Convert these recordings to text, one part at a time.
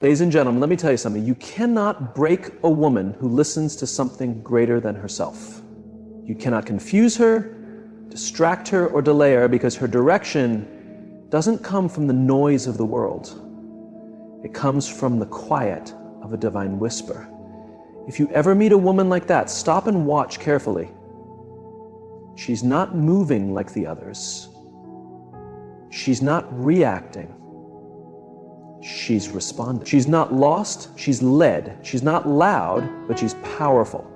Ladies and gentlemen, let me tell you something. You cannot break a woman who listens to something greater than herself. You cannot confuse her, distract her, or delay her, because her direction doesn't come from the noise of the world. It comes from the quiet of a divine whisper. If you ever meet a woman like that, stop and watch carefully. She's not moving like the others. She's not reacting. She's responding. She's not lost, she's led. She's not loud, but she's powerful.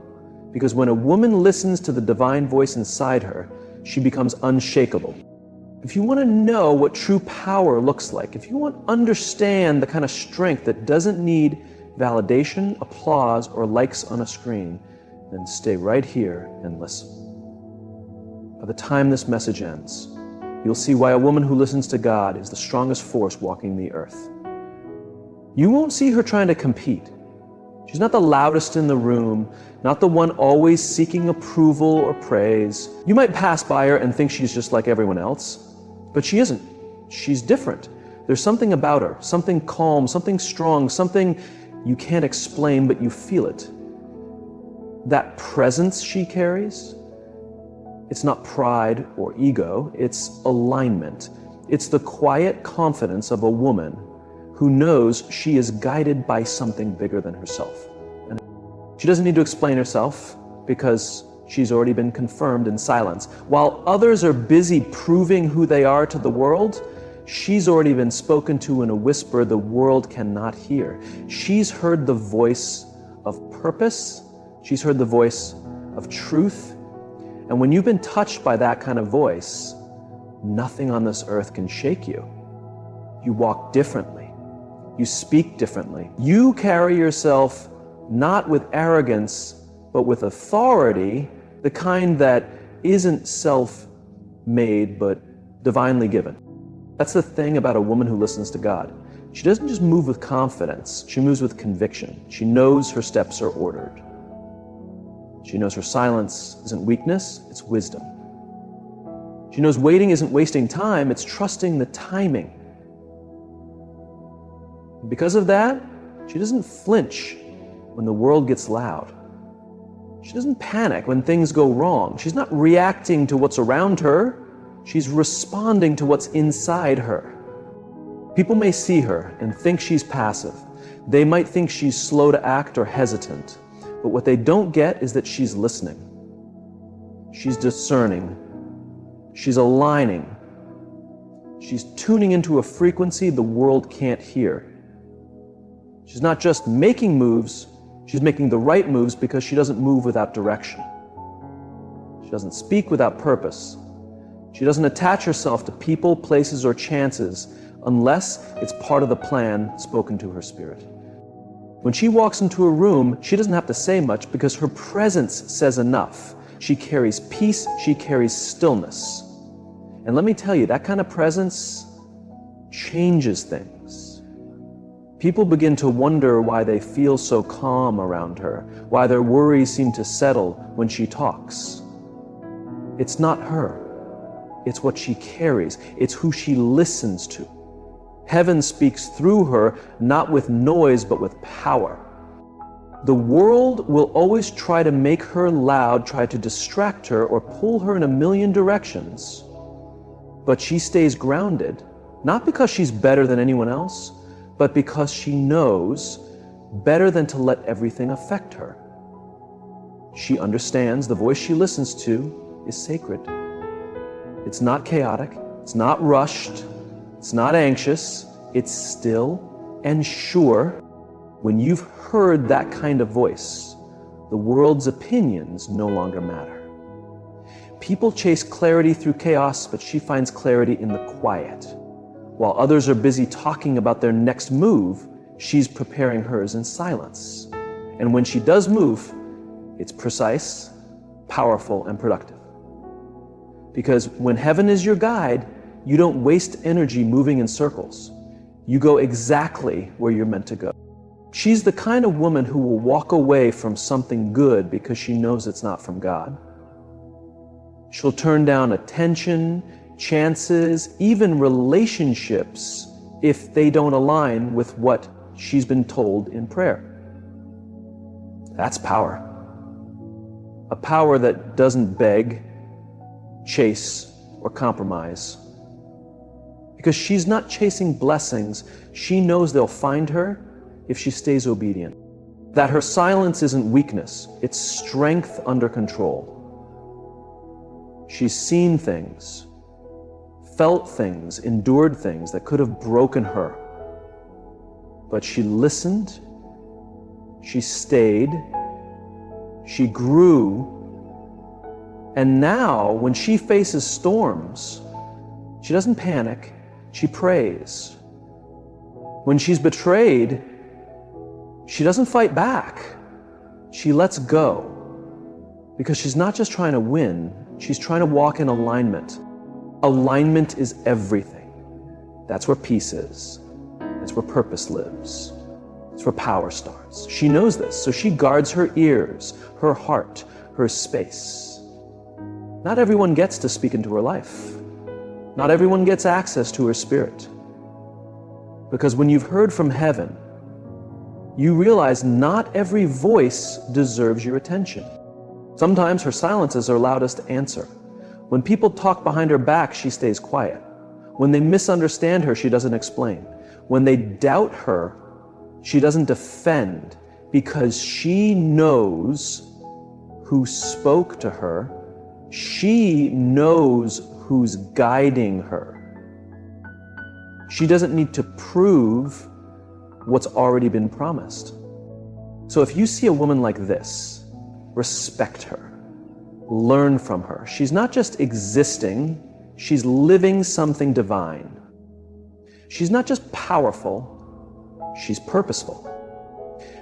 Because when a woman listens to the divine voice inside her, she becomes unshakable. If you want to know what true power looks like, if you want to understand the kind of strength that doesn't need validation, applause, or likes on a screen, then stay right here and listen. By the time this message ends, you'll see why a woman who listens to God is the strongest force walking the earth. You won't see her trying to compete. She's not the loudest in the room, not the one always seeking approval or praise. You might pass by her and think she's just like everyone else, but she isn't. She's different. There's something about her, something calm, something strong, something you can't explain, but you feel it. That presence she carries, it's not pride or ego, it's alignment. It's the quiet confidence of a woman who knows she is guided by something bigger than herself. And she doesn't need to explain herself because she's already been confirmed in silence. While others are busy proving who they are to the world, she's already been spoken to in a whisper the world cannot hear. She's heard the voice of purpose. She's heard the voice of truth. And when you've been touched by that kind of voice, nothing on this earth can shake you. You walk differently. You speak differently. You carry yourself not with arrogance, but with authority, the kind that isn't self-made, but divinely given. That's the thing about a woman who listens to God. She doesn't just move with confidence, she moves with conviction. She knows her steps are ordered. She knows her silence isn't weakness, it's wisdom. She knows waiting isn't wasting time, it's trusting the timing. Because of that, she doesn't flinch when the world gets loud. She doesn't panic when things go wrong. She's not reacting to what's around her. She's responding to what's inside her. People may see her and think she's passive. They might think she's slow to act or hesitant. But what they don't get is that she's listening. She's discerning. She's aligning. She's tuning into a frequency the world can't hear. She's not just making moves, she's making the right moves because she doesn't move without direction. She doesn't speak without purpose. She doesn't attach herself to people, places, or chances unless it's part of the plan spoken to her spirit. When she walks into a room, she doesn't have to say much because her presence says enough. She carries peace, she carries stillness. And let me tell you, that kind of presence changes things. People begin to wonder why they feel so calm around her, why their worries seem to settle when she talks. It's not her. It's what she carries. It's who she listens to. Heaven speaks through her, not with noise, but with power. The world will always try to make her loud, try to distract her, or pull her in a million directions. But she stays grounded, not because she's better than anyone else, but because she knows better than to let everything affect her. She understands the voice she listens to is sacred. It's not chaotic, it's not rushed, it's not anxious, it's still and sure. When you've heard that kind of voice, the world's opinions no longer matter. People chase clarity through chaos, but she finds clarity in the quiet. While others are busy talking about their next move, she's preparing hers in silence. And when she does move, it's precise, powerful, and productive. Because when heaven is your guide, you don't waste energy moving in circles. You go exactly where you're meant to go. She's the kind of woman who will walk away from something good because she knows it's not from God. She'll turn down attention, chances, even relationships if they don't align with what she's been told in prayer. That's power. A power that doesn't beg, chase, or compromise. Because she's not chasing blessings, she knows they'll find her if she stays obedient. That her silence isn't weakness, it's strength under control. She's seen things, felt things, endured things that could have broken her. But she listened, she stayed, she grew, and now when she faces storms, she doesn't panic, she prays. When she's betrayed, she doesn't fight back. She lets go. Because she's not just trying to win, she's trying to walk in alignment. Alignment is everything. That's where peace is. That's where purpose lives. It's where power starts. She knows this, so she guards her ears, her heart, her space. Not everyone gets to speak into her life. Not everyone gets access to her spirit. Because when you've heard from heaven, you realize not every voice deserves your attention. Sometimes her silences are loudest to answer. When people talk behind her back, she stays quiet. When they misunderstand her, she doesn't explain. When they doubt her, she doesn't defend, because she knows who spoke to her. She knows who's guiding her. She doesn't need to prove what's already been promised. So if you see a woman like this, respect her, learn from her. She's not just existing, she's living something divine. She's not just powerful, she's purposeful.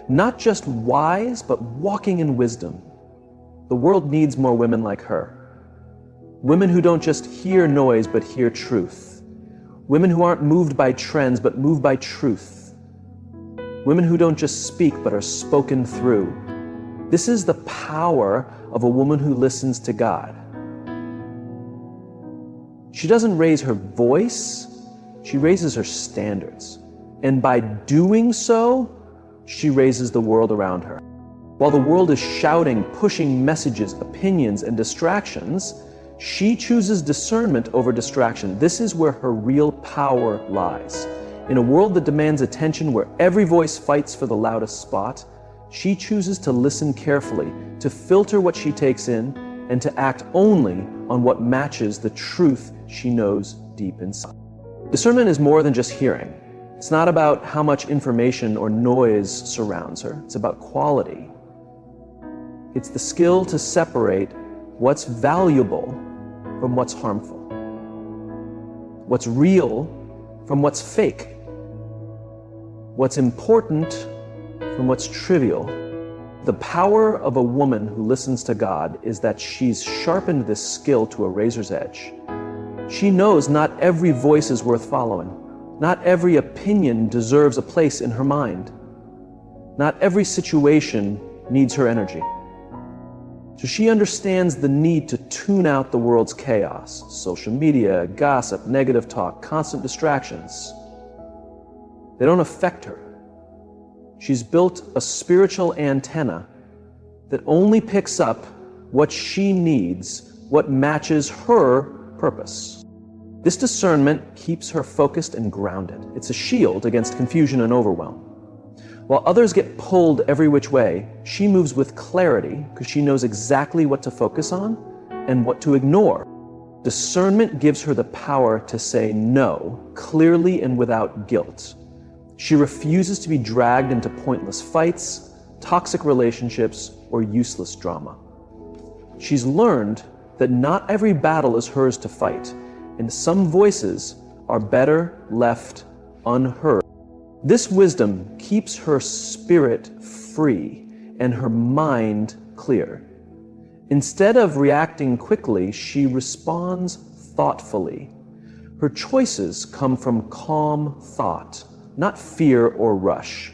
Not just wise, but walking in wisdom. The world needs more women like her. Women who don't just hear noise, but hear truth. Women who aren't moved by trends, but moved by truth. Women who don't just speak, but are spoken through. This is the power of a woman who listens to God. She doesn't raise her voice, she raises her standards. And by doing so, she raises the world around her. While the world is shouting, pushing messages, opinions, and distractions, she chooses discernment over distraction. This is where her real power lies. In a world that demands attention, where every voice fights for the loudest spot, she chooses to listen carefully, to filter what she takes in, and to act only on what matches the truth she knows deep inside. Discernment is more than just hearing. It's not about how much information or noise surrounds her. It's about quality. It's the skill to separate what's valuable from what's harmful, what's real from what's fake, what's important from what's trivial. The power of a woman who listens to God is that she's sharpened this skill to a razor's edge. She knows not every voice is worth following. Not every opinion deserves a place in her mind. Not every situation needs her energy. So she understands the need to tune out the world's chaos, social media, gossip, negative talk, constant distractions. They don't affect her. She's built a spiritual antenna that only picks up what she needs, what matches her purpose. This discernment keeps her focused and grounded. It's a shield against confusion and overwhelm. While others get pulled every which way, she moves with clarity because she knows exactly what to focus on and what to ignore. Discernment gives her the power to say no clearly and without guilt. She refuses to be dragged into pointless fights, toxic relationships, or useless drama. She's learned that not every battle is hers to fight, and some voices are better left unheard. This wisdom keeps her spirit free and her mind clear. Instead of reacting quickly, she responds thoughtfully. Her choices come from calm thought, not fear or rush.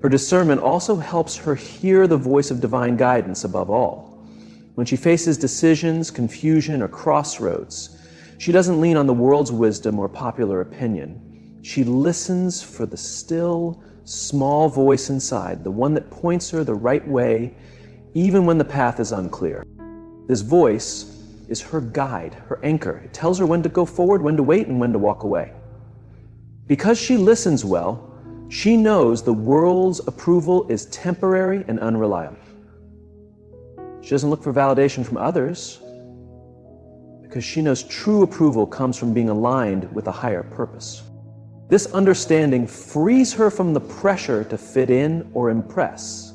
Her discernment also helps her hear the voice of divine guidance above all. When she faces decisions, confusion, or crossroads, she doesn't lean on the world's wisdom or popular opinion. She listens for the still, small voice inside, the one that points her the right way, even when the path is unclear. This voice is her guide, her anchor. It tells her when to go forward, when to wait, and when to walk away. Because she listens well, she knows the world's approval is temporary and unreliable. She doesn't look for validation from others because she knows true approval comes from being aligned with a higher purpose. This understanding frees her from the pressure to fit in or impress.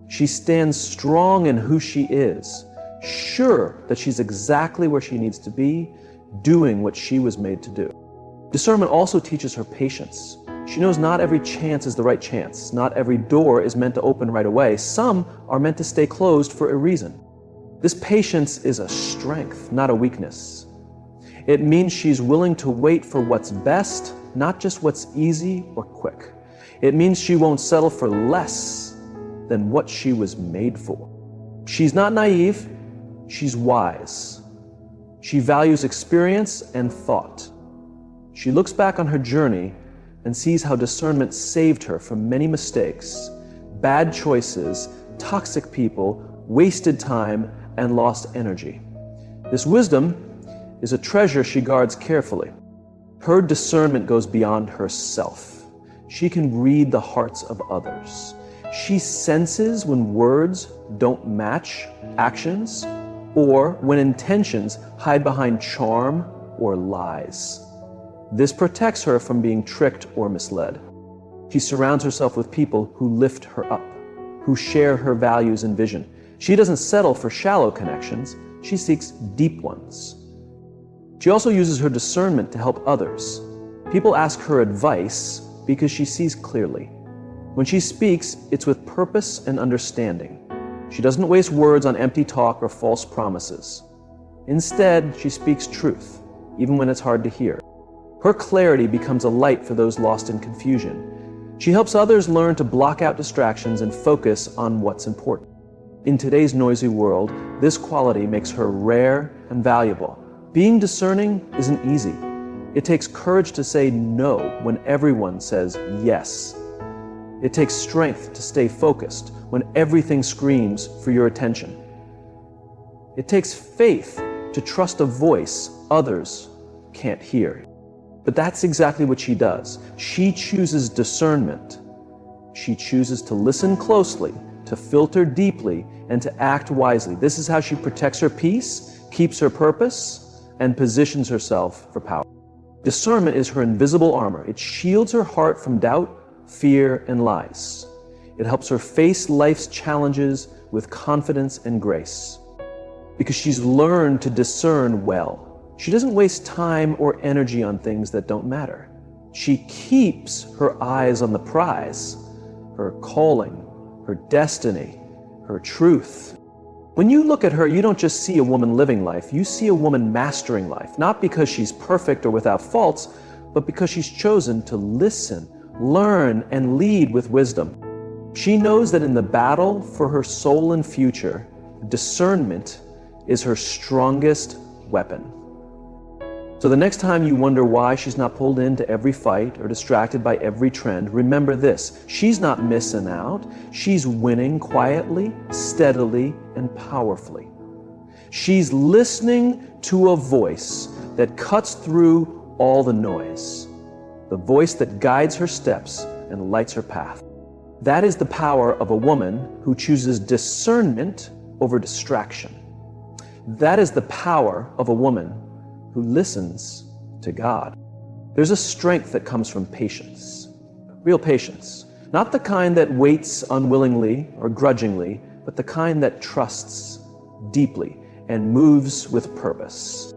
She stands strong in who she is, sure that she's exactly where she needs to be, doing what she was made to do. Discernment also teaches her patience. She knows not every chance is the right chance. Not every door is meant to open right away. Some are meant to stay closed for a reason. This patience is a strength, not a weakness. It means she's willing to wait for what's best, not just what's easy or quick. It means she won't settle for less than what she was made for. She's not naive, she's wise. She values experience and thought. She looks back on her journey and sees how discernment saved her from many mistakes, bad choices, toxic people, wasted time, and lost energy. This wisdom is a treasure she guards carefully. Her discernment goes beyond herself. She can read the hearts of others. She senses when words don't match actions or when intentions hide behind charm or lies. This protects her from being tricked or misled. She surrounds herself with people who lift her up, who share her values and vision. She doesn't settle for shallow connections, she seeks deep ones. She also uses her discernment to help others. People ask her advice because she sees clearly. When she speaks, it's with purpose and understanding. She doesn't waste words on empty talk or false promises. Instead, she speaks truth, even when it's hard to hear. Her clarity becomes a light for those lost in confusion. She helps others learn to block out distractions and focus on what's important. In today's noisy world, this quality makes her rare and valuable. Being discerning isn't easy. It takes courage to say no when everyone says yes. It takes strength to stay focused when everything screams for your attention. It takes faith to trust a voice others can't hear. But that's exactly what she does. She chooses discernment. She chooses to listen closely, to filter deeply, and to act wisely. This is how she protects her peace, keeps her purpose, and positions herself for power. Discernment is her invisible armor. It shields her heart from doubt, fear, and lies. It helps her face life's challenges with confidence and grace. Because she's learned to discern well. She doesn't waste time or energy on things that don't matter. She keeps her eyes on the prize, her calling, her destiny, her truth. When you look at her, you don't just see a woman living life, you see a woman mastering life, not because she's perfect or without faults, but because she's chosen to listen, learn, and lead with wisdom. She knows that in the battle for her soul and future, discernment is her strongest weapon. So the next time you wonder why she's not pulled into every fight or distracted by every trend, remember this: she's not missing out. She's winning quietly, steadily, and powerfully. She's listening to a voice that cuts through all the noise, the voice that guides her steps and lights her path. That is the power of a woman who chooses discernment over distraction. That is the power of a woman who listens to God. There's a strength that comes from patience, real patience, not the kind that waits unwillingly or grudgingly, but the kind that trusts deeply and moves with purpose.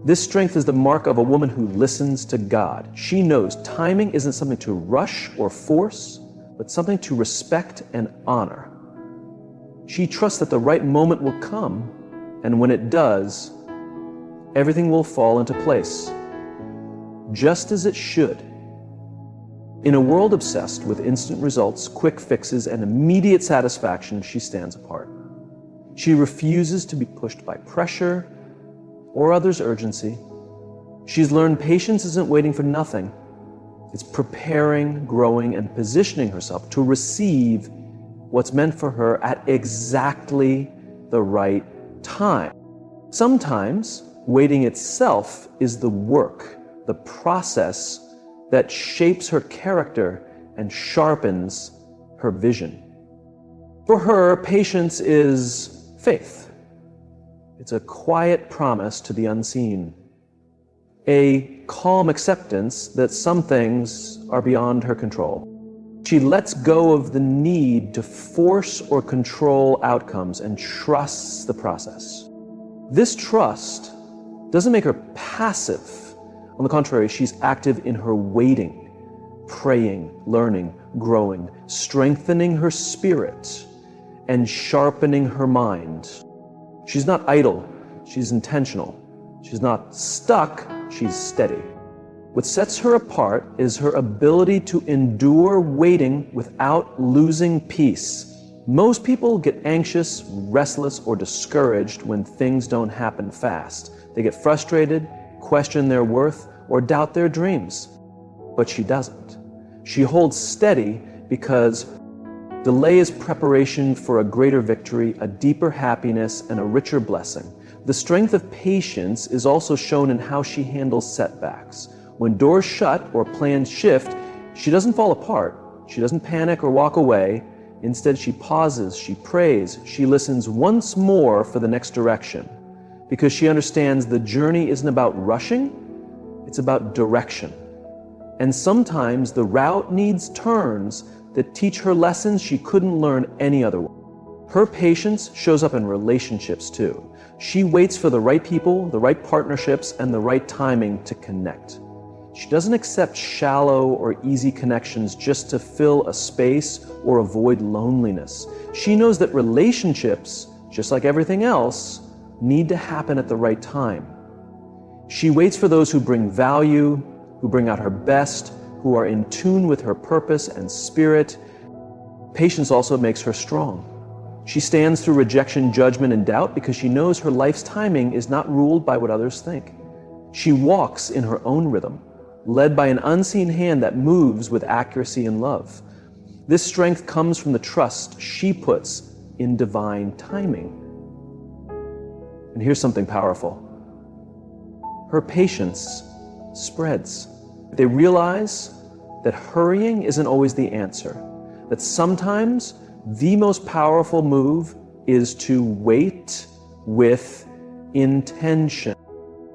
This strength is the mark of a woman who listens to God. She knows timing isn't something to rush or force, but something to respect and honor. She trusts that the right moment will come, and when it does, everything will fall into place, just as it should. In a world obsessed with instant results, quick fixes, and immediate satisfaction, she stands apart. She refuses to be pushed by pressure or others' urgency. She's learned patience isn't waiting for nothing. It's preparing, growing, and positioning herself to receive what's meant for her at exactly the right time. Sometimes waiting itself is the work, the process that shapes her character and sharpens her vision. For her, patience is faith. It's a quiet promise to the unseen, a calm acceptance that some things are beyond her control. She lets go of the need to force or control outcomes and trusts the process. This trust doesn't make her passive. On the contrary, she's active in her waiting, praying, learning, growing, strengthening her spirit, and sharpening her mind. She's not idle, she's intentional. She's not stuck, she's steady. What sets her apart is her ability to endure waiting without losing peace. Most people get anxious, restless, or discouraged when things don't happen fast. They get frustrated, question their worth, or doubt their dreams. But she doesn't. She holds steady because delay is preparation for a greater victory, a deeper happiness, and a richer blessing. The strength of patience is also shown in how she handles setbacks. When doors shut or plans shift, she doesn't fall apart. She doesn't panic or walk away. Instead, she pauses, she prays, she listens once more for the next direction, because she understands the journey isn't about rushing, it's about direction. And sometimes the route needs turns that teach her lessons she couldn't learn any other way. Her patience shows up in relationships too. She waits for the right people, the right partnerships, and the right timing to connect. She doesn't accept shallow or easy connections just to fill a space or avoid loneliness. She knows that relationships, just like everything else, need to happen at the right time. She waits for those who bring value, who bring out her best, who are in tune with her purpose and spirit. Patience also makes her strong. She stands through rejection, judgment, and doubt because she knows her life's timing is not ruled by what others think. She walks in her own rhythm, led by an unseen hand that moves with accuracy and love. This strength comes from the trust she puts in divine timing. And here's something powerful. Her patience spreads. They realize that hurrying isn't always the answer, that sometimes the most powerful move is to wait with intention.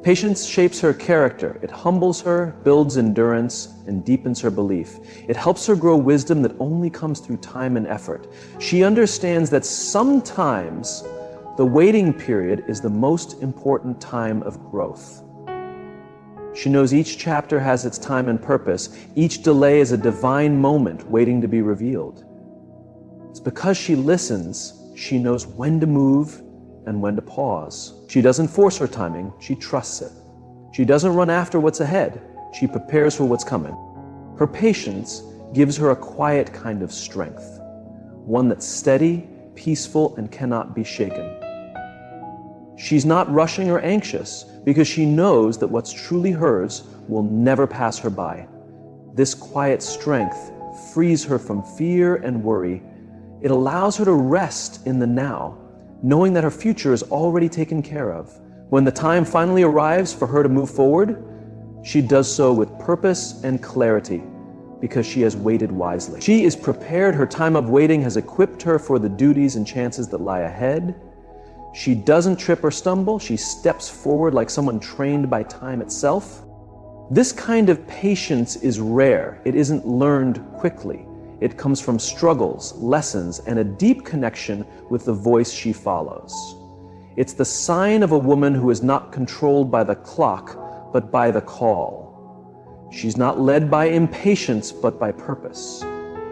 Patience shapes her character. It humbles her, builds endurance, and deepens her belief. It helps her grow wisdom that only comes through time and effort. She understands that sometimes the waiting period is the most important time of growth. She knows each chapter has its time and purpose. Each delay is a divine moment waiting to be revealed. It's because she listens, she knows when to move and when to pause. She doesn't force her timing, she trusts it. She doesn't run after what's ahead, she prepares for what's coming. Her patience gives her a quiet kind of strength, one that's steady, peaceful, and cannot be shaken. She's not rushing or anxious because she knows that what's truly hers will never pass her by. This quiet strength frees her from fear and worry. It allows her to rest in the now, knowing that her future is already taken care of. When the time finally arrives for her to move forward, she does so with purpose and clarity because she has waited wisely. She is prepared. Her time of waiting has equipped her for the duties and chances that lie ahead. She doesn't trip or stumble. She steps forward like someone trained by time itself. This kind of patience is rare. It isn't learned quickly. It comes from struggles, lessons, and a deep connection with the voice she follows. It's the sign of a woman who is not controlled by the clock, but by the call. She's not led by impatience, but by purpose.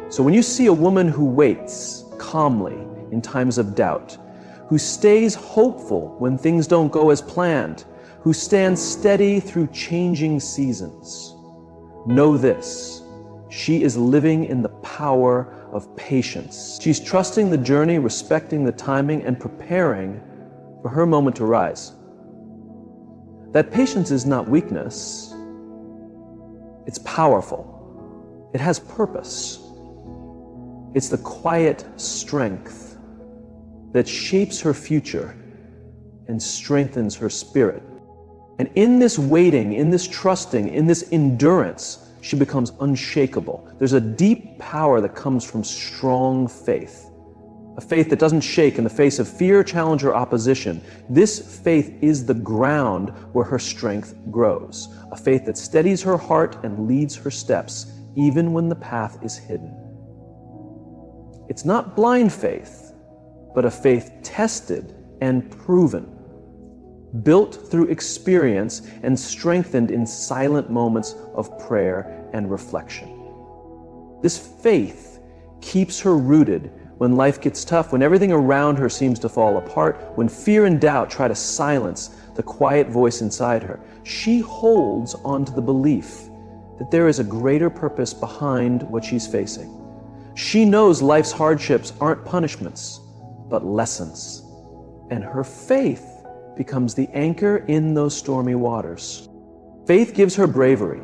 So when you see a woman who waits calmly in times of doubt, who stays hopeful when things don't go as planned, who stands steady through changing seasons, know this: she is living in the power of patience. She's trusting the journey, respecting the timing, and preparing for her moment to rise. That patience is not weakness, it's powerful. It has purpose. It's the quiet strength that shapes her future and strengthens her spirit. And in this waiting, in this trusting, in this endurance, she becomes unshakable. There's a deep power that comes from strong faith, a faith that doesn't shake in the face of fear, challenge, or opposition. This faith is the ground where her strength grows, a faith that steadies her heart and leads her steps, even when the path is hidden. It's not blind faith, but a faith tested and proven, built through experience and strengthened in silent moments of prayer and reflection. This faith keeps her rooted when life gets tough, when everything around her seems to fall apart, when fear and doubt try to silence the quiet voice inside her. She holds onto the belief that there is a greater purpose behind what she's facing. She knows life's hardships aren't punishments, but lessons. And her faith becomes the anchor in those stormy waters. Faith gives her bravery,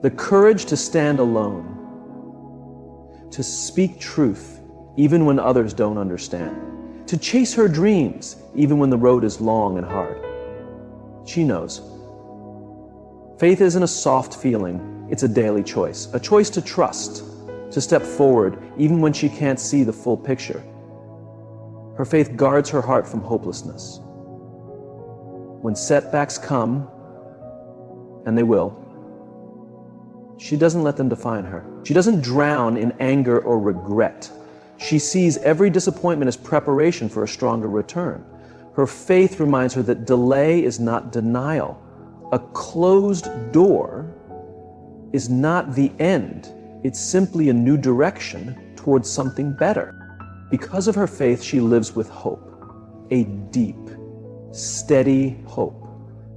the courage to stand alone, to speak truth even when others don't understand, to chase her dreams even when the road is long and hard. She knows. Faith isn't a soft feeling, it's a daily choice, a choice to trust, to step forward even when she can't see the full picture. Her faith guards her heart from hopelessness. When setbacks come, and they will, she doesn't let them define her. She doesn't drown in anger or regret. She sees every disappointment as preparation for a stronger return. Her faith reminds her that delay is not denial. A closed door is not the end. It's simply a new direction towards something better. Because of her faith, she lives with hope, a deep, steady hope.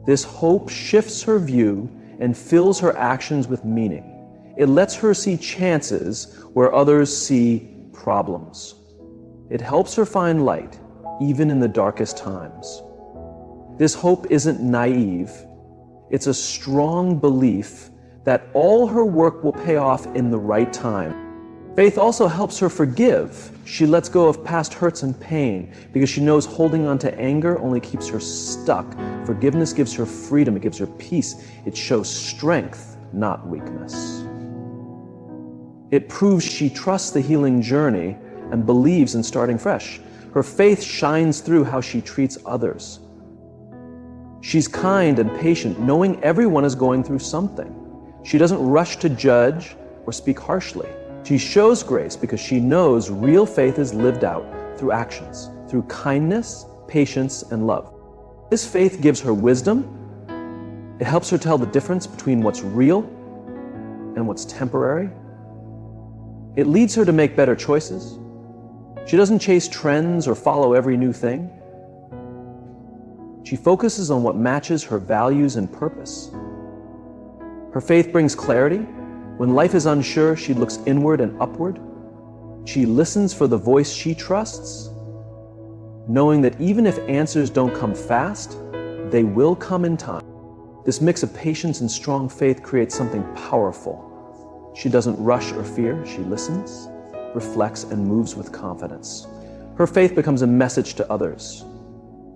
This hope shifts her view and fills her actions with meaning. It lets her see chances where others see problems. It helps her find light, even in the darkest times. This hope isn't naive. It's a strong belief that all her work will pay off in the right time. Faith also helps her forgive. She lets go of past hurts and pain because she knows holding on to anger only keeps her stuck. Forgiveness gives her freedom. It gives her peace. It shows strength, not weakness. It proves she trusts the healing journey and believes in starting fresh. Her faith shines through how she treats others. She's kind and patient, knowing everyone is going through something. She doesn't rush to judge or speak harshly. She shows grace because she knows real faith is lived out through actions, through kindness, patience, and love. This faith gives her wisdom. It helps her tell the difference between what's real and what's temporary. It leads her to make better choices. She doesn't chase trends or follow every new thing. She focuses on what matches her values and purpose. Her faith brings clarity. When life is unsure, she looks inward and upward. She listens for the voice she trusts, knowing that even if answers don't come fast, they will come in time. This mix of patience and strong faith creates something powerful. She doesn't rush or fear. She listens, reflects, and moves with confidence. Her faith becomes a message to others.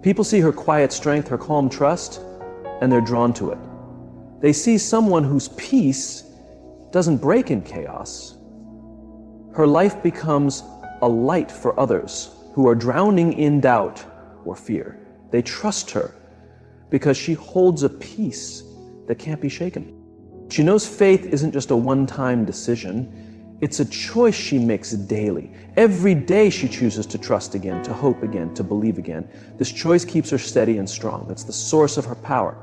People see her quiet strength, her calm trust, and they're drawn to it. They see someone whose peace doesn't break in chaos. Her life becomes a light for others who are drowning in doubt or fear. They trust her because she holds a peace that can't be shaken. She knows faith isn't just a one-time decision. It's a choice she makes daily. Every day she chooses to trust again, to hope again, to believe again. This choice keeps her steady and strong. It's the source of her power.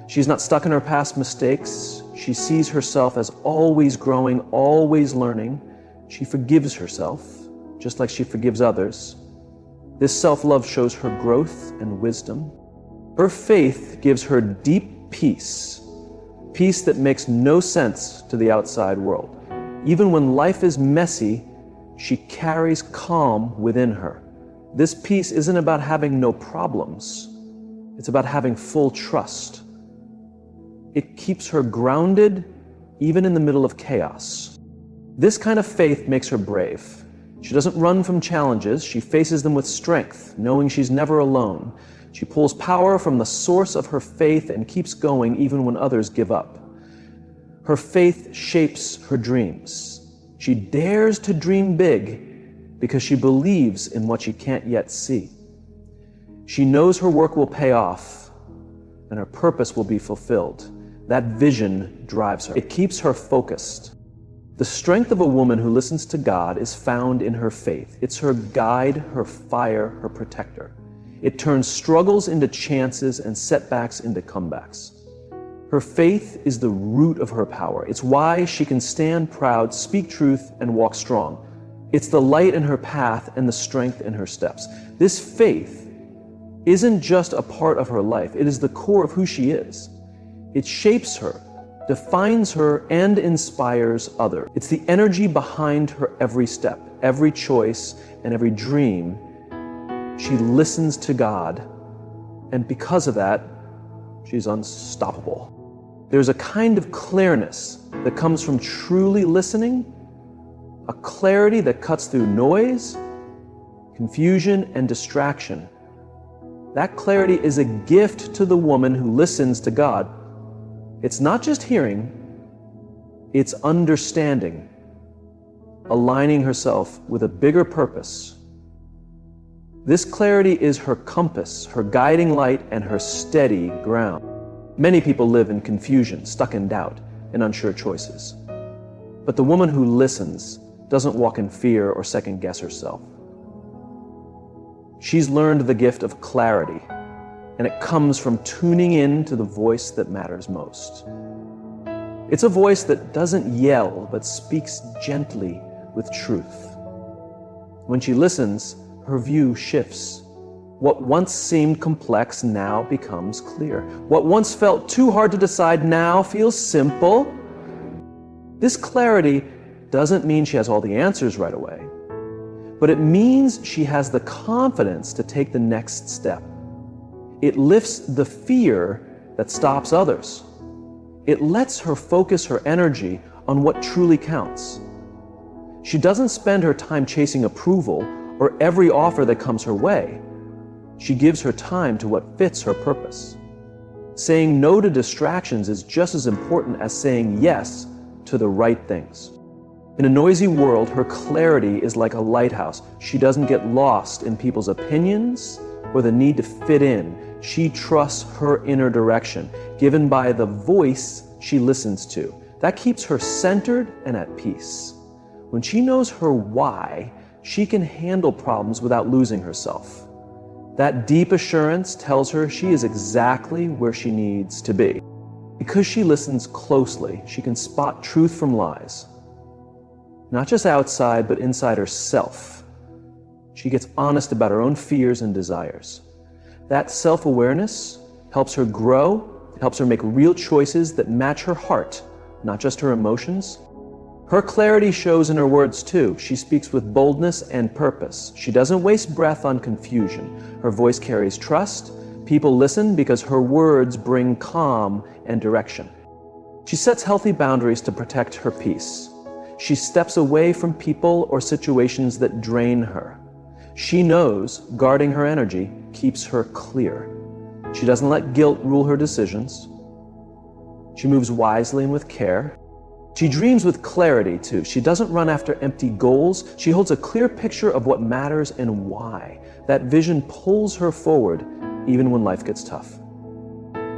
She's not stuck in her past mistakes. She sees herself as always growing, always learning. She forgives herself, just like she forgives others. This self-love shows her growth and wisdom. Her faith gives her deep peace, peace that makes no sense to the outside world. Even when life is messy, she carries calm within her. This peace isn't about having no problems. It's about having full trust. It keeps her grounded even in the middle of chaos. This kind of faith makes her brave. She doesn't run from challenges, she faces them with strength, knowing she's never alone. She pulls power from the source of her faith and keeps going even when others give up. Her faith shapes her dreams. She dares to dream big because she believes in what she can't yet see. She knows her work will pay off and her purpose will be fulfilled. That vision drives her. It keeps her focused. The strength of a woman who listens to God is found in her faith. It's her guide, her fire, her protector. It turns struggles into chances and setbacks into comebacks. Her faith is the root of her power. It's why she can stand proud, speak truth, and walk strong. It's the light in her path and the strength in her steps. This faith isn't just a part of her life. It is the core of who she is. It shapes her, defines her, and inspires others. It's the energy behind her every step, every choice, and every dream. She listens to God, and because of that, she's unstoppable. There's a kind of clearness that comes from truly listening, a clarity that cuts through noise, confusion, and distraction. That clarity is a gift to the woman who listens to God. It's not just hearing, it's understanding, aligning herself with a bigger purpose. This clarity is her compass, her guiding light, and her steady ground. Many people live in confusion, stuck in doubt, and unsure choices. But the woman who listens doesn't walk in fear or second-guess herself. She's learned the gift of clarity, and it comes from tuning in to the voice that matters most. It's a voice that doesn't yell, but speaks gently with truth. When she listens, her view shifts. What once seemed complex now becomes clear. What once felt too hard to decide now feels simple. This clarity doesn't mean she has all the answers right away, but it means she has the confidence to take the next step. It lifts the fear that stops others. It lets her focus her energy on what truly counts. She doesn't spend her time chasing approval or every offer that comes her way. She gives her time to what fits her purpose. Saying no to distractions is just as important as saying yes to the right things. In a noisy world, her clarity is like a lighthouse. She doesn't get lost in people's opinions or the need to fit in. She trusts her inner direction, given by the voice she listens to. That keeps her centered and at peace. When she knows her why, she can handle problems without losing herself. That deep assurance tells her she is exactly where she needs to be. Because she listens closely, she can spot truth from lies. Not just outside, but inside herself. She gets honest about her own fears and desires. That self-awareness helps her grow, it helps her make real choices that match her heart, not just her emotions. Her clarity shows in her words too. She speaks with boldness and purpose. She doesn't waste breath on confusion. Her voice carries trust. People listen because her words bring calm and direction. She sets healthy boundaries to protect her peace. She steps away from people or situations that drain her. She knows guarding her energy keeps her clear. She doesn't let guilt rule her decisions. She moves wisely and with care. She dreams with clarity too. She doesn't run after empty goals. She holds a clear picture of what matters and why. That vision pulls her forward even when life gets tough.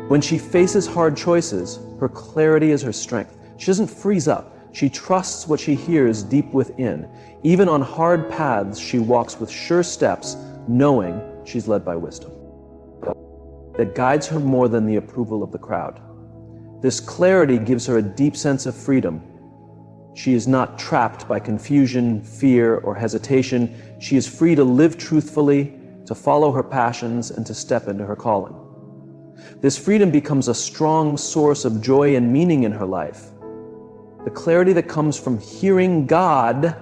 When she faces hard choices, her clarity is her strength. She doesn't freeze up. She trusts what she hears deep within. Even on hard paths, she walks with sure steps, knowing she's led by wisdom that guides her more than the approval of the crowd. This clarity gives her a deep sense of freedom. She is not trapped by confusion, fear, or hesitation. She is free to live truthfully, to follow her passions, and to step into her calling. This freedom becomes a strong source of joy and meaning in her life. The clarity that comes from hearing God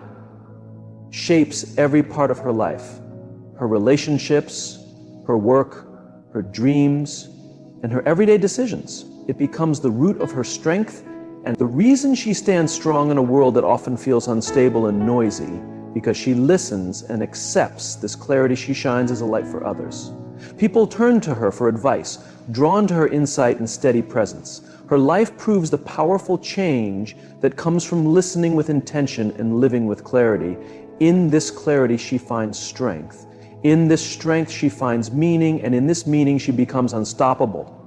shapes every part of her life, her relationships, her work, her dreams, and her everyday decisions. It becomes the root of her strength And the reason she stands strong in a world that often feels unstable and noisy, because she listens and accepts this clarity, she shines as a light for others. People turn to her for advice, drawn to her insight and steady presence. Her life proves the powerful change that comes from listening with intention and living with clarity. In this clarity, she finds strength. In this strength, she finds meaning, and in this meaning, she becomes unstoppable.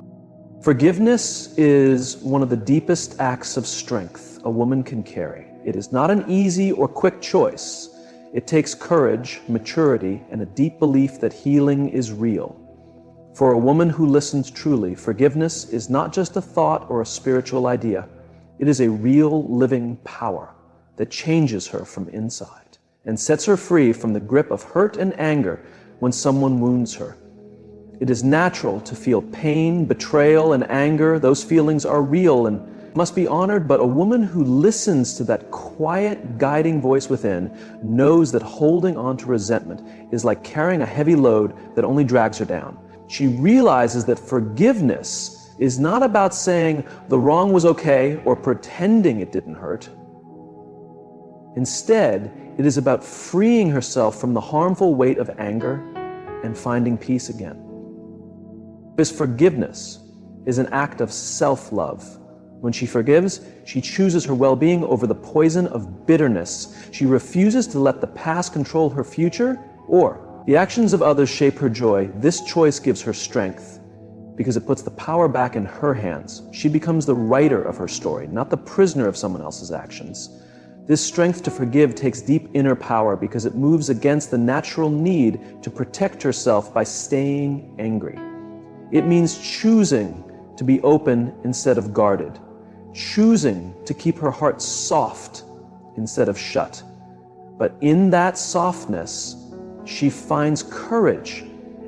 Forgiveness is one of the deepest acts of strength a woman can carry. It is not an easy or quick choice. It takes courage, maturity, and a deep belief that healing is real. For a woman who listens truly, forgiveness is not just a thought or a spiritual idea. It is a real living power that changes her from inside and sets her free from the grip of hurt and anger when someone wounds her. It is natural to feel pain, betrayal, and anger. Those feelings are real and must be honored, but a woman who listens to that quiet, guiding voice within knows that holding on to resentment is like carrying a heavy load that only drags her down. She realizes that forgiveness is not about saying the wrong was okay or pretending it didn't hurt. Instead, it is about freeing herself from the harmful weight of anger and finding peace again. This forgiveness is an act of self-love. When she forgives, she chooses her well-being over the poison of bitterness. She refuses to let the past control her future or the actions of others shape her joy. This choice gives her strength because it puts the power back in her hands. She becomes the writer of her story, not the prisoner of someone else's actions. This strength to forgive takes deep inner power because it moves against the natural need to protect herself by staying angry. It means choosing to be open instead of guarded, choosing to keep her heart soft instead of shut. But in that softness, she finds courage,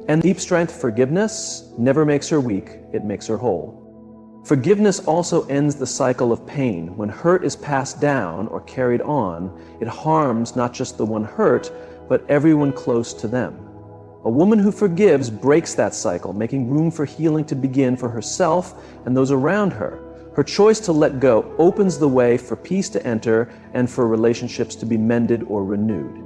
and deep strength. Forgiveness never makes her weak, it makes her whole. Forgiveness also ends the cycle of pain. When hurt is passed down or carried on, it harms not just the one hurt, but everyone close to them. A woman who forgives breaks that cycle, making room for healing to begin for herself and those around her. Her choice to let go opens the way for peace to enter and for relationships to be mended or renewed.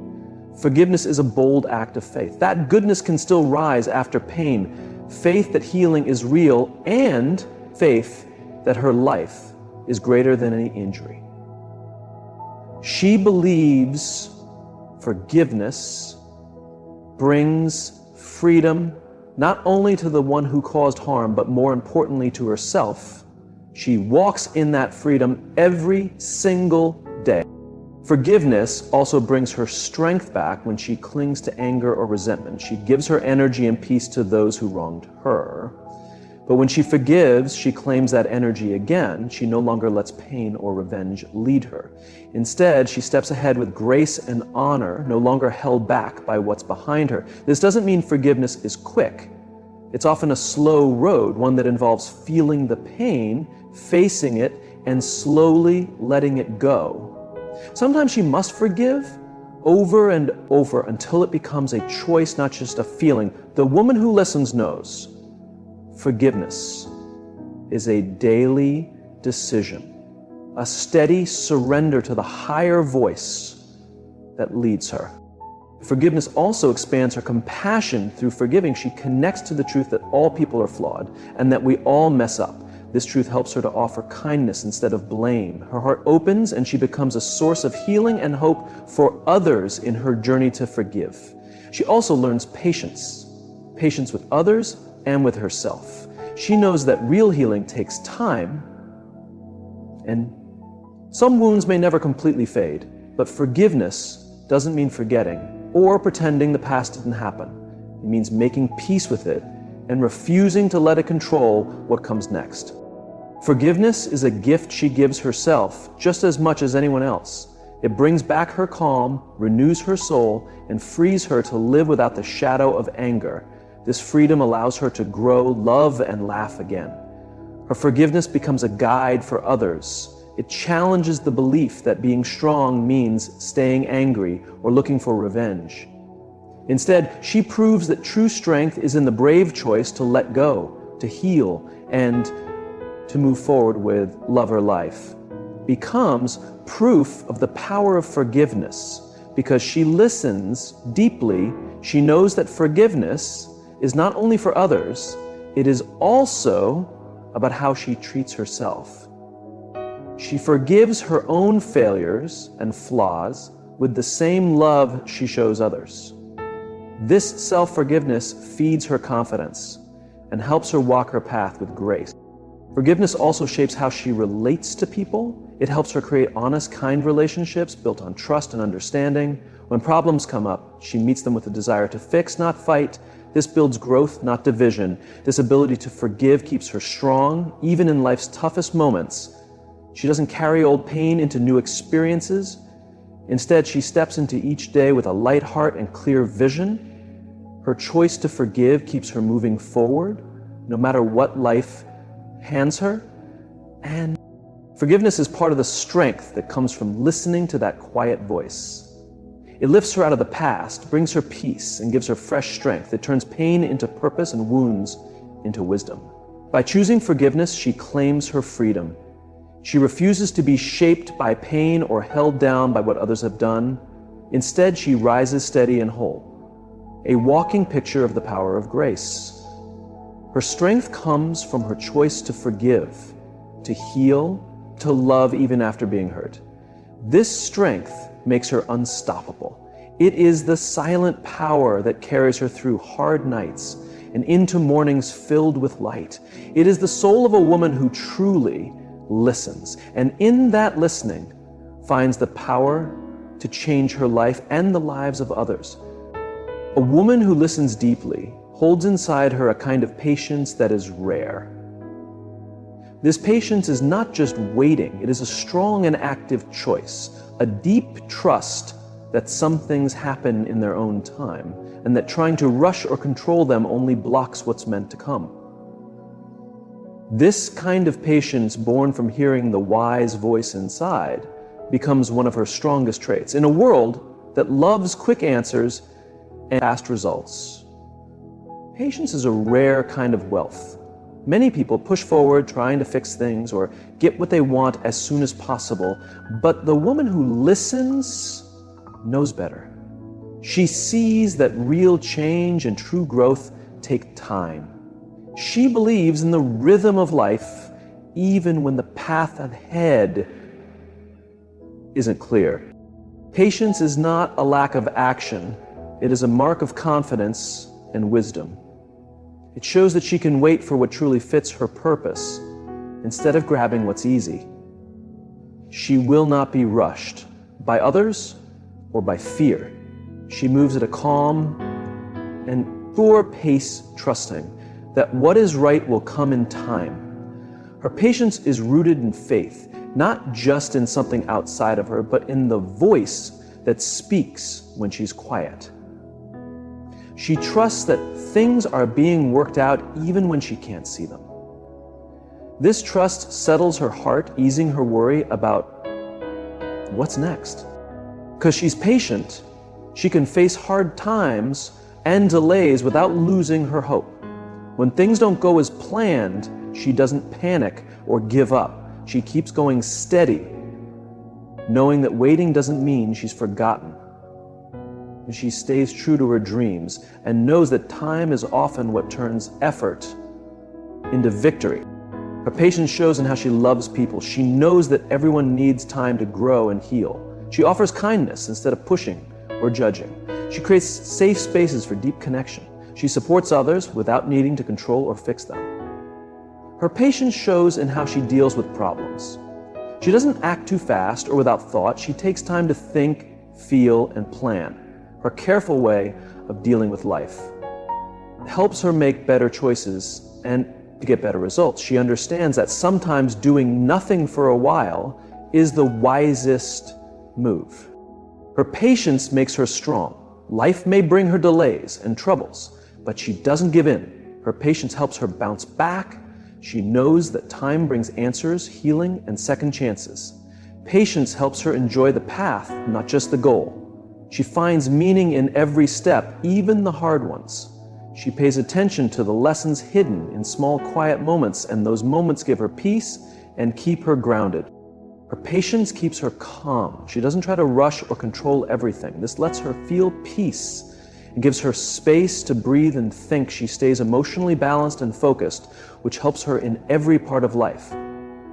Forgiveness is a bold act of faith. That goodness can still rise after pain. Faith that healing is real, and faith that her life is greater than any injury. She believes forgiveness brings freedom not only to the one who caused harm, but more importantly to herself. She walks in that freedom every single day. Forgiveness also brings her strength back when she clings to anger or resentment. She gives her energy and peace to those who wronged her. But when she forgives, she claims that energy again. She no longer lets pain or revenge lead her. Instead, she steps ahead with grace and honor, no longer held back by what's behind her. This doesn't mean forgiveness is quick. It's often a slow road, one that involves feeling the pain, facing it, and slowly letting it go. Sometimes she must forgive over and over until it becomes a choice, not just a feeling. The woman who listens knows forgiveness is a daily decision, a steady surrender to the higher voice that leads her. Forgiveness also expands her compassion. Through forgiving, she connects to the truth that all people are flawed and that we all mess up. This truth helps her to offer kindness instead of blame. Her heart opens and she becomes a source of healing and hope for others in her journey to forgive. She also learns patience with others and with herself. She knows that real healing takes time, and some wounds may never completely fade, but forgiveness doesn't mean forgetting or pretending the past didn't happen. It means making peace with it and refusing to let it control what comes next. Forgiveness is a gift she gives herself just as much as anyone else. It brings back her calm, renews her soul, and frees her to live without the shadow of anger. This freedom allows her to grow, love, and laugh again. Her forgiveness becomes a guide for others. It challenges the belief that being strong means staying angry or looking for revenge. Instead, she proves that true strength is in the brave choice to let go, to heal, and to move forward with love or life. becomes proof of the power of forgiveness. Because she listens deeply, she knows that forgiveness is not only for others, it is also about how she treats herself. She forgives her own failures and flaws with the same love she shows others. This self-forgiveness feeds her confidence and helps her walk her path with grace. Forgiveness also shapes how she relates to people. It helps her create honest, kind relationships built on trust and understanding. When problems come up, she meets them with a desire to fix, not fight. This builds growth, not division. This ability to forgive keeps her strong, even in life's toughest moments. She doesn't carry old pain into new experiences. Instead, she steps into each day with a light heart and clear vision. Her choice to forgive keeps her moving forward, no matter what life hands her. And forgiveness is part of the strength that comes from listening to that quiet voice. It lifts her out of the past, brings her peace, and gives her fresh strength. It turns pain into purpose and wounds into wisdom. By choosing forgiveness, she claims her freedom. She refuses to be shaped by pain or held down by what others have done. Instead, she rises steady and whole, a walking picture of the power of grace. Her strength comes from her choice to forgive, to heal, to love even after being hurt. This strength makes her unstoppable. It is the silent power that carries her through hard nights and into mornings filled with light. It is the soul of a woman who truly listens, and in that listening finds the power to change her life and the lives of others. A woman who listens deeply holds inside her a kind of patience that is rare. This patience is not just waiting, it is a strong and active choice, a deep trust that some things happen in their own time, and that trying to rush or control them only blocks what's meant to come. This kind of patience, born from hearing the wise voice inside, becomes one of her strongest traits in a world that loves quick answers and fast results. Patience is a rare kind of wealth. Many people push forward trying to fix things or get what they want as soon as possible, but the woman who listens knows better. She sees that real change and true growth take time. She believes in the rhythm of life, even when the path ahead isn't clear. Patience is not a lack of action. It is a mark of confidence and wisdom. It shows that she can wait for what truly fits her purpose instead of grabbing what's easy. She will not be rushed by others or by fear. She moves at a calm and sure pace, trusting that what is right will come in time. Her patience is rooted in faith, not just in something outside of her, but in the voice that speaks when she's quiet. She trusts that things are being worked out even when she can't see them. This trust settles her heart, easing her worry about what's next. Because she's patient, she can face hard times and delays without losing her hope. When things don't go as planned, she doesn't panic or give up. She keeps going steady, knowing that waiting doesn't mean she's forgotten. And she stays true to her dreams and knows that time is often what turns effort into victory. Her patience shows in how she loves people. She knows that everyone needs time to grow and heal. She offers kindness instead of pushing or judging. She creates safe spaces for deep connection. She supports others without needing to control or fix them. Her patience shows in how she deals with problems. She doesn't act too fast or without thought. She takes time to think, feel, and plan. Her careful way of dealing with life helps her make better choices and to get better results. She understands that sometimes doing nothing for a while is the wisest move. Her patience makes her strong. Life may bring her delays and troubles, but she doesn't give in. Her patience helps her bounce back. She knows that time brings answers, healing, and second chances. Patience helps her enjoy the path, not just the goal. She finds meaning in every step, even the hard ones. She pays attention to the lessons hidden in small, quiet moments, and those moments give her peace and keep her grounded. Her patience keeps her calm. She doesn't try to rush or control everything. This lets her feel peace and gives her space to breathe and think. She stays emotionally balanced and focused, which helps her in every part of life.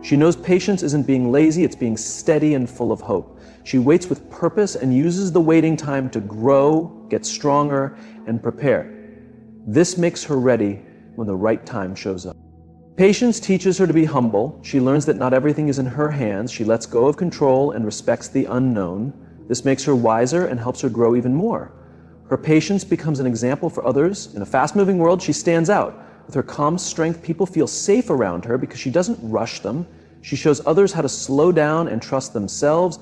She knows patience isn't being lazy, it's being steady and full of hope. She waits with purpose and uses the waiting time to grow, get stronger, and prepare. This makes her ready when the right time shows up. Patience teaches her to be humble. She learns that not everything is in her hands. She lets go of control and respects the unknown. This makes her wiser and helps her grow even more. Her patience becomes an example for others. In a fast-moving world, she stands out. With her calm strength, people feel safe around her because she doesn't rush them. She shows others how to slow down and trust themselves.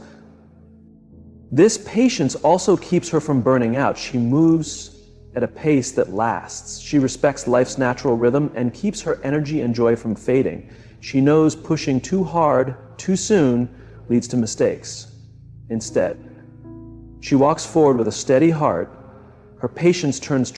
This patience also keeps her from burning out. She moves at a pace that lasts. She respects life's natural rhythm and keeps her energy and joy from fading. She knows pushing too hard, too soon, leads to mistakes. Instead, she walks forward with a steady heart. Her patience turns